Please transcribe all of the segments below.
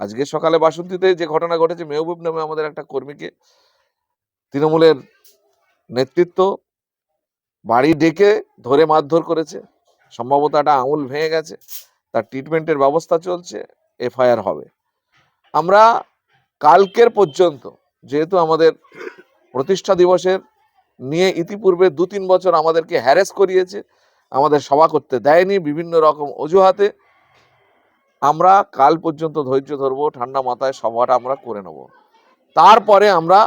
আজকে সকালে বাসন্তীতে যে ঘটনা ঘটেছে, মেহবুব নামে আমাদের একটা কর্মীকে তৃণমূলের নেতৃত্ব বাড়ি ডেকে ধরে মারধর করেছে, সম্ভবত একটা আঙুল ভেঙে গেছে, তার ট্রিটমেন্টের ব্যবস্থা চলছে, এফআইআর হবে। আমরা কালকের পর্যন্ত, যেহেতু আমাদের প্রতিষ্ঠা দিবসের নিয়ে ইতিপূর্বে 2-3 বছর আমাদেরকে হ্যারেস করিয়েছে, আমাদের সভা করতে দেয়নি বিভিন্ন রকম অজুহাতে, আমরা কাল পর্যন্ত ধৈর্য ধরবো, ঠান্ডা মাথায় সভাটা আমরা করে নেব। তারপরে আমরা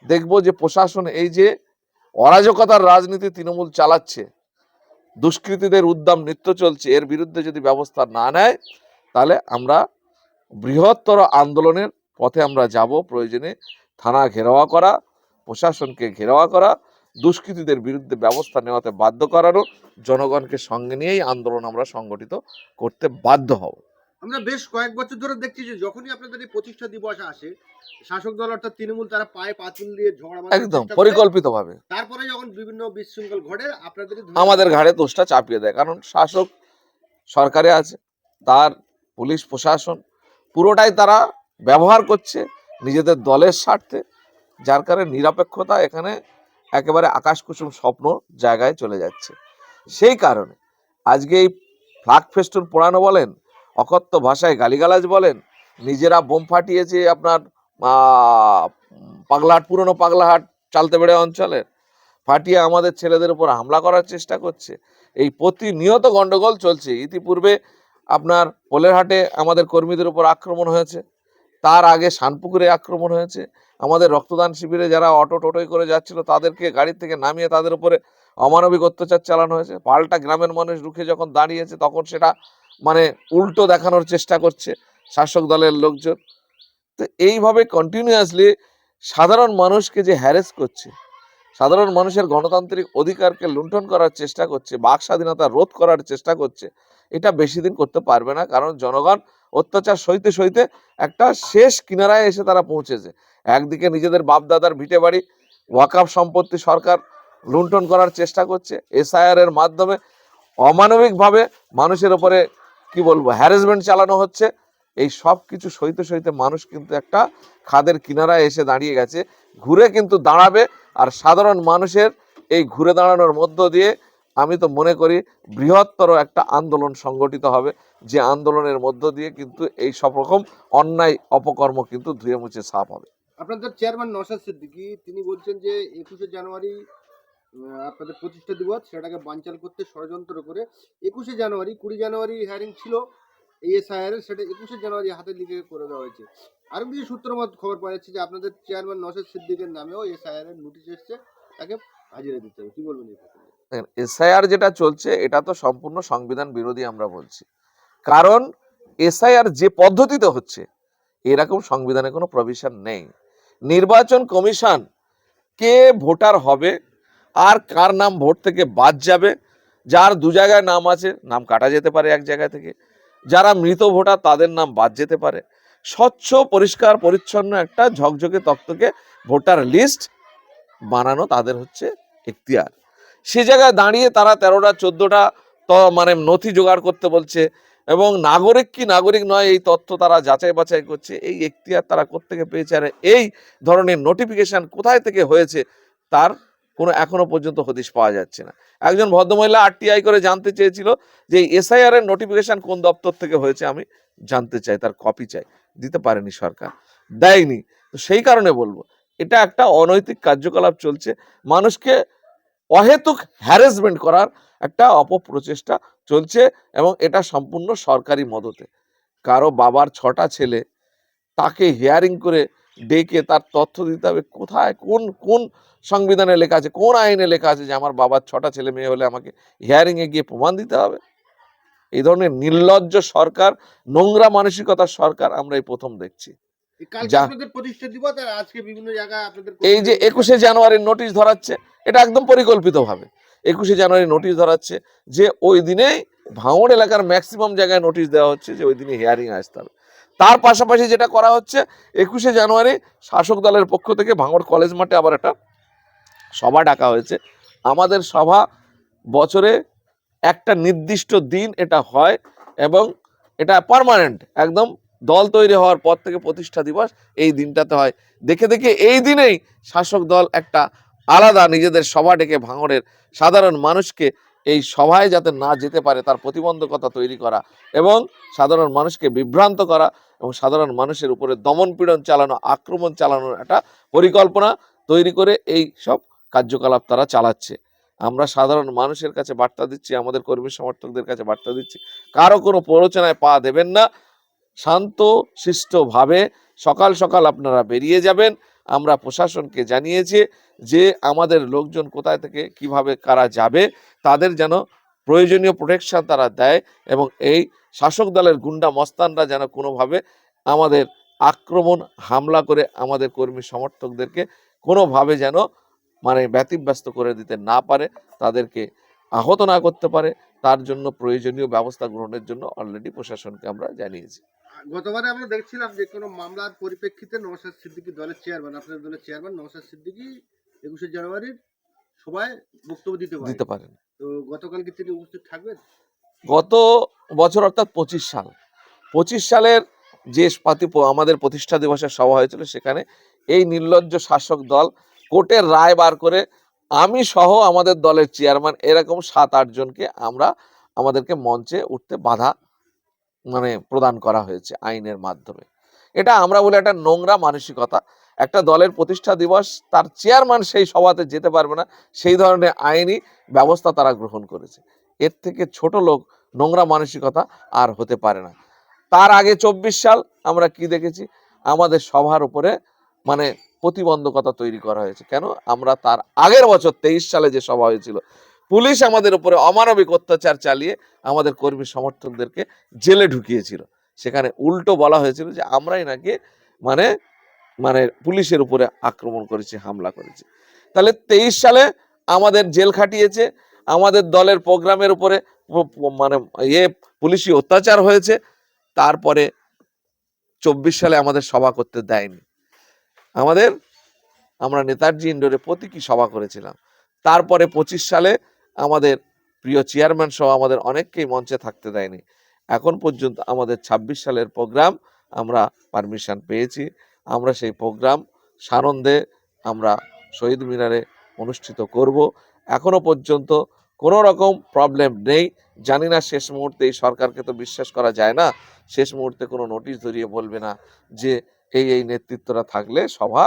দেখব যে প্রশাসন এই যে অরাজকতার রাজনীতি তৃণমূল চালাচ্ছে, দুষ্কৃতীদের উদ্দাম নৃত্য চলছে, এর বিরুদ্ধে যদি ব্যবস্থা না নেয় তাহলে আমরা বৃহত্তর আন্দোলনের পথে আমরা যাব। প্রয়োজনে থানা ঘেরাওয়া করা, প্রশাসনকে ঘেরাওয়া করা, দুষ্কৃতীদের বিরুদ্ধে ব্যবস্থা নেওয়াতে বাধ্য করানো, জনগণকে সঙ্গে নিয়েই আন্দোলন আমরা সংগঠিত করতে বাধ্য হব। আমরা বেশ কয়েক বছর ধরে দেখছি যে যখনই আপনাদের এই প্রতিষ্ঠা দিবস আসে, শাসক দল অর্থাৎ তৃণমূল তারা পায়ে পাঁচিল দিয়ে ঝগড়া বাঁধার একদম চেষ্টা করে। পরিকল্পিতভাবে তারপরে যখন বিভিন্ন বিশৃঙ্খল ঘটে আপনাদের আমাদের ঘাড়ে দোষটা চাপিয়ে দেয়, কারণ শাসক সরকারে আছে, তার পুলিশ প্রশাসন পুরোটাই তারা ব্যবহার করছে নিজেদের দলের স্বার্থে, যার কারণে নিরপেক্ষতা এখানে একেবারে আকাশ কুসুম স্বপ্ন জায়গায় চলে যাচ্ছে। সেই কারণে আজকে এই ফ্ল্যাগ ফেস্টুন পোড়ানো বলেন, অকথ্য ভাষায় গালিগালাজ বলেন, নিজেরা বোম ফাটিয়েছে আপনার পাগলাহাট, পুরনো পাগলাহাট চালতেবেড়ে অঞ্চলের, ফাটিয়ে আমাদের ছেলেদের উপর হামলা করার চেষ্টা করছে। এই প্রতিনিয়ত গন্ডগোল চলছে। ইতিপূর্বে আপনার পোলেরহাটে আমাদের কর্মীদের উপর আক্রমণ হয়েছে, তার আগে শানপুকুরে আক্রমণ হয়েছে, আমাদের রক্তদান শিবিরে যারা অটো টোটোই করে যাচ্ছিল তাদেরকে গাড়ি থেকে নামিয়ে তাদের উপরে অমানবিক অত্যাচার চালানো হয়েছে। পাল্টা গ্রামের মানুষ রুখে যখন দাঁড়িয়েছে তখন সেটা মানে উল্টো দেখানোর চেষ্টা করছে শাসক দলের লোকজন। তো এইভাবে কন্টিনিউয়াসলি সাধারণ মানুষকে যে হ্যারেস করছে, সাধারণ মানুষের গণতান্ত্রিক অধিকারকে লুণ্ঠন করার চেষ্টা করছে, বাক স্বাধীনতা রোধ করার চেষ্টা করছে, এটা বেশি দিন করতে পারবে না। কারণ জনগণ অত্যাচার সইতে সইতে একটা শেষ কিনারায় এসে তারা পৌঁছেছে। একদিকে নিজেদের বাপদাদার ভিটে বাড়ি ওয়াকফ সম্পত্তি সরকার লুণ্ঠন করার চেষ্টা করছে, এসআইআর এর মাধ্যমে অমানবিকভাবে মানুষের উপরে কি বলবো হ্যারাসমেন্ট চালানো হচ্ছে। এই সব কিছু সইতে সইতে মানুষ কিন্তু একটা খাদের কিনারায় এসে দাঁড়িয়ে গেছে, ঘুরে কিন্তু দাঁড়াবে। আর সাধারণ মানুষের এই ঘুরে দাঁড়ানোর মধ্য দিয়ে আমি তো মনে করি বৃহত্তর একটা আন্দোলন সংগঠিত হবে, যে আন্দোলনের মধ্য দিয়ে কিন্তু এই সব রকম অন্যায় অপকর্ম কিন্তু ধুয়ে মুছে সাফ হবে। আপনাদের চেয়ারম্যান নওশাদ সিদ্দিকী তিনি বলছেন যে 21শে জানুয়ারি আপনাদের প্রতিষ্ঠা দিবস সেটাকে বানচাল করতে ষড়যন্ত্র করে 21শে জানুয়ারি 20 জানুয়ারি হিয়ারিং ছিল এসআইআর এর, সেটা 21শে জানুয়ারি হাতে লিখে করে দেওয়া হয়েছে। আরো কিছু সূত্র মত খবর পাওয়া যাচ্ছে যে আপনাদের চেয়ারম্যান নওশাদ সিদ্দিকের নামেও এসআইআর এর নোটিশ এসেছে, তাকে হাজিরা দিতে হবে। কি বলবেন এই প্রসঙ্গে? এসআইআর যেটা চলছে এটা তো সম্পূর্ণ সংবিধান বিরোধী আমরা বলছি, কারণ এসআইআর যে পদ্ধতিতে হচ্ছে এরকম সংবিধানে কোনো প্রভিশন নেই। নির্বাচন কমিশন কে ভোটার হবে আর কার নাম ভোট থেকে বাদ যাবে, যার 2 জায়গায় নাম আছে নাম কাটা যেতে পারে এক জায়গা থেকে, যারা মৃত ভোটার তাদের নাম বাদ যেতে পারে, স্বচ্ছ পরিষ্কার পরিচ্ছন্ন একটা ঝকঝকে তকতকে ভোটার লিস্ট বানানো তাদের হচ্ছে এখতিয়ার। সে জায়গায় দাঁড়িয়ে তারা 13টা 14টা মানে নথি জোগাড় করতে বলছে, এবং নাগরিক কি নাগরিক নয় এই তথ্য তারা যাচাই বাছাই করছে। এই এখতিয়ার তারা কোত্থেকে পেয়েছে আর এই ধরনের নোটিফিকেশন কোথায় থেকে হয়েছে তার কোনো এখনো পর্যন্ত হদিশ পাওয়া যাচ্ছে না। একজন ভদ্রমহিলা আরটিআই করে জানতে চেয়েছিল যে এসআইআর এর নোটিফিকেশন কোন দপ্তর থেকে হয়েছে, আমি জানতে চাই, তার কপি চাই, দিতে পারেনি সরকার, দেয়নি। তো সেই কারণে বলবো এটা একটা অনৈতিক কার্যকলাপ চলছে, মানুষকে অহেতুক হ্যারাসমেন্ট করার একটা অপপ্রচেষ্টা চলছে, এবং এটা সম্পূর্ণ সরকারি মদতে। কারো বাবার 6টা ছেলে, তাকে হিয়ারিং করে ডেকে তার তথ্য দিতে হবে কোথায় কোন কোন সংবিধানে লেখা আছে, কোন আইনে লেখা আছে যে আমার বাবার 6টা ছেলে মেয়ে হলে আমাকে হিয়ারিং এ গিয়ে প্রমাণ দিতে হবে। এই ধরনের নির্লজ্জ সরকার, নোংরা মানসিকতার সরকার আমরা এই প্রথম দেখছি। এই যে 21শে জানুয়ারির নোটিশ ধরাচ্ছে, এটা একদম পরিকল্পিতভাবে 21শে জানুয়ারি নোটিশ ধরাচ্ছে যে ওই দিনেই ভাঙড় এলাকার ম্যাক্সিমাম জায়গায় নোটিশ দেওয়া হচ্ছে যে ওই দিনে হিয়ারিং আসতে হবে। তার পাশাপাশি যেটা করা হচ্ছে 21শে জানুয়ারি শাসক দলের পক্ষ থেকে ভাঙড় কলেজ মাঠে আবার একটা সভা ডাকা হয়েছে। আমাদের সভা বছরে একটা নির্দিষ্ট দিন এটা হয়, এবং এটা পার্মানেন্ট, একদম দল তৈরি হওয়ার পর থেকে প্রতিষ্ঠা দিবস এই দিনটাতে হয়। দেখে দেখে এই দিনেই শাসক দল একটা আলাদা নিজেদের সভা ডেকে ভাঙড়ের সাধারণ মানুষকে এই সভায় যাতে না যেতে পারে তার প্রতিবন্ধকতা তৈরি করা এবং সাধারণ মানুষকে বিভ্রান্ত করা এবং সাধারণ মানুষের উপরে দমনপীড়ন চালানো, আক্রমণ চালানোর একটা পরিকল্পনা তৈরি করে এই সব কার্যকলাপ তারা চালাচ্ছে। আমরা সাধারণ মানুষের কাছে বার্তা দিচ্ছি, আমাদের কর্মী সমর্থকদের কাছে বার্তা দিচ্ছি, কারো কোনো প্ররোচনায় পা দেবেন না। শান্ত শিষ্টভাবে সকাল সকাল আপনারা বেরিয়ে যাবেন। আমরা প্রশাসনকে জানিয়েছি যে আমাদের লোকজন কোথায় থেকে কিভাবে কারা যাবে তাদের যেন প্রয়োজনীয় প্রোটেকশন তারা দেয় এবং এই শাসক দলের গুন্ডা মস্তানরা যেন কোনোভাবে আমাদের আক্রমণ হামলা করে আমাদের কর্মী সমর্থকদেরকে কোনোভাবে যেন মানে ব্যতিব্যস্ত করে দিতে না পারে, তাদেরকে আহত না করতে পারে, তার জন্য প্রয়োজনীয় ব্যবস্থা গ্রহণের জন্য অলরেডি প্রশাসনকে আমরা জানিয়েছি। গতবারে আমরা দেখছিলাম যে কোনো মামলার পরিপ্রেক্ষিতে নওশাদ সিদ্দিকী দলের চেয়ারম্যান, আপনাদের দলের চেয়ারম্যান নওশাদ সিদ্দিকী 21শে জানুয়ারির সভায় বক্তব্য দিতে দিতে পারেন। তো গতকাল কি তিনি উপস্থিত থাকবেন? গত বছর অর্থাৎ 25 সালের যে আমাদের প্রতিষ্ঠা দিবসের সভা হয়েছিল সেখানে এই নির্লজ্জ শাসক দল কোর্টের রায় বার করে আমি সহ আমাদের দলের চেয়ারম্যান এরকম 7-8 জনকে আমাদেরকে মঞ্চে উঠতে বাধা প্রদান করা হয়েছে আইনের মাধ্যমে। এটা আমরা বলি একটা নোংরা মানসিকতা। একটা দলের প্রতিষ্ঠা দিবস তার চেয়ারম্যান সেই সভাতে যেতে পারবে না, সেই ধরনের আইনি ব্যবস্থা তারা গ্রহণ করেছে। এর থেকে ছোট লোক নোংরা মানসিকতা আর হতে পারে না। তার আগে 24 সাল আমরা কি দেখেছি, আমাদের সভার উপরে প্রতিবন্ধকতা তৈরি করা হয়েছে। কেন? আমরা তার আগের বছর 23 সালে যে সভা হয়েছিল, পুলিশ আমাদের উপরে অমানবিক অত্যাচার চালিয়ে আমাদের কর্মী সমর্থকদেরকে জেলে ঢুকিয়েছিল। সেখানে উল্টো বলা হয়েছিল যে আমরাই নাকি পুলিশের উপরে আক্রমণ করেছি, হামলা করেছি। তাহলে 23 সালে আমাদের জেল খাটিয়েছে, আমাদের দলের প্রোগ্রামের উপরে পুলিশি অত্যাচার হয়েছে। তারপরে 24 সালে আমাদের সভা করতে দেয়নি। আমরা নেতাজি ইন্ডোরে প্রতীকী সভা করেছিলাম। তারপরে 25 সালে আমাদের প্রিয় চেয়ারম্যান সহ আমাদের অনেককেই মঞ্চে থাকতে দেয়নি। এখন পর্যন্ত আমাদের 26 সালের প্রোগ্রাম আমরা পারমিশন পেয়েছি। আমরা সেই প্রোগ্রাম সানন্দে আমরা শহীদ মিনারে অনুষ্ঠিত করব। এখনো পর্যন্ত কোনো রকম প্রবলেম নেই। জানি না শেষ মুহূর্তে এই সরকারকে তো বিশ্বাস করা যায় না, শেষ মুহূর্তে কোনো নোটিশ ধরিয়ে বলবে না যে এই নেতৃত্বরা থাকলে সভা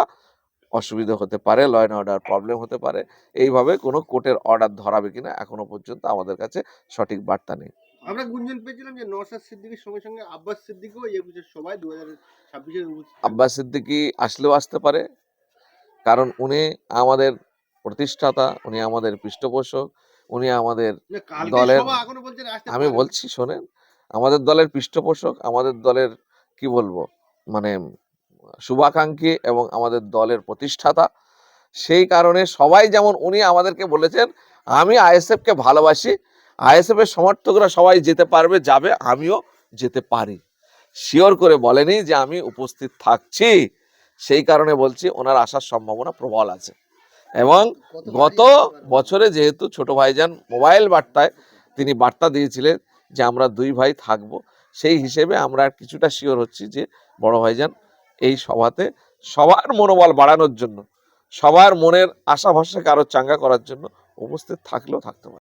অসুবিধা হতে পারে, ল অ্যান্ড অর্ডার প্রবলেম হতে পারে, এইভাবে কোনো কোর্টের অর্ডার ধরাবে কিনা এখনো পর্যন্ত আমাদের কাছে সঠিক বার্তা নেই। আমরা গুঞ্জন পেয়েছিলাম যে নওশাদ সিদ্দিকীর সঙ্গে সঙ্গে আব্বাস সিদ্দিকীও 21-এর সভায় 2026-এর আব্বাস সিদ্দিকী আসলেও আসতে পারে, কারণ উনি আমাদের প্রতিষ্ঠাতা, উনি আমাদের পৃষ্ঠপোষক, উনি আমাদের দলের, আমি বলছি শোনেন, আমাদের দলের পৃষ্ঠপোষক, আমাদের দলের কি বলবো শুভাকাঙ্ক্ষী এবং আমাদের দলের প্রতিষ্ঠাতা। সেই কারণে সবাই, যেমন উনি আমাদেরকে বলেছেন আমি আইএসএফ কে ভালোবাসি, আইএসএফ এর সমর্থকরা সবাই যেতে পারবে, যাবে, আমিও যেতে পারি, শিওর করে বলেনি যে আমি উপস্থিত থাকছি। সেই কারণে বলছি ওনার আসার সম্ভাবনা প্রবল আছে। এবং গত বছরে যেহেতু ছোট ভাইজান মোবাইল বার্তায় তিনি বার্তা দিয়েছিলেন যে আমরা 2 ভাই থাকব, সেই হিসেবে আমরা কিছুটা শিওর হচ্ছি যে বড় ভাইজান এই সভাতে সবার মনোবল বাড়ানোর জন্য, সবার মনের আশা ভরসাকে আরো চাঙ্গা করার জন্য উপস্থিত থাকলেও থাকতে পারে।